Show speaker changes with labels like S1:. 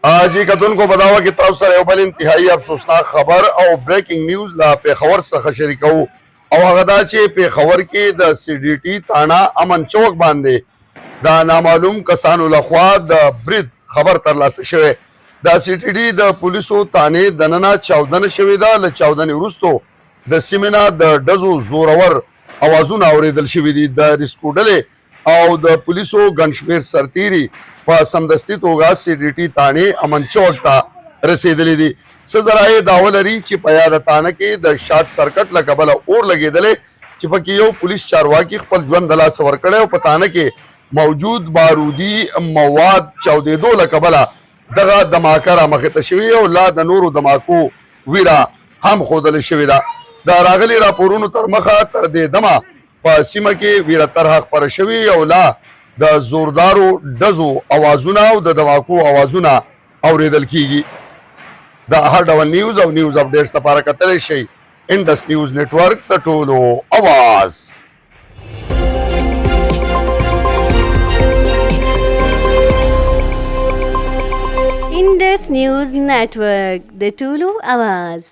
S1: جی کتونکو بداوه کې تاسو سره یو بل انتهایی افسوسناک خبر او بریکینګ نیوز لا پېښور څخه شریکو او هغه دا چې پېښور کې د سی ډي ټي تاڼه امن چوک باندې د نامعلوم کسانو لخوا د برید خبر ترلاسه شوی. د سی ټي ډي د پولیسو تانې دننه چاودنه شوې ده. له چاودنې وروستو د سیمې نه د ډزو زورور اوازونه اورېدل شوي دي. د ریسکو ډلې او د پولیسو ګڼ شمېر سرتیري په سمدستي توګه سی ډي ټي تانې امن چوک ته رسېدلي دي. څه ذرایع دعوه لري چې په یاده تانه کې د شارټ سرکټ له کبله اور لګېدلی چې پکې یو پولیس چارواکي خپل ژوند د لاسه ورکړی او په تانه کې موجود بارودي مواد چاودېدو له کبله دغه دماکه رامخې ته شوې او لا د نورو دماکو ویره هم ښودلې شوې ده. د راغلي راپورونو تر مخه تر دې دمه په سیمه کې ویره طرحه خپره شوې او لا د زوردارو ډزو اوازونه او د دماکو اوازونه اورېدل کیږي. د هر ډول نیوز او نیوز اپډیټس لپاره کتلی شئ انډس نیوز نیټورک د ټولو اواز.
S2: انډس نیوز نیټورک د ټولو اواز.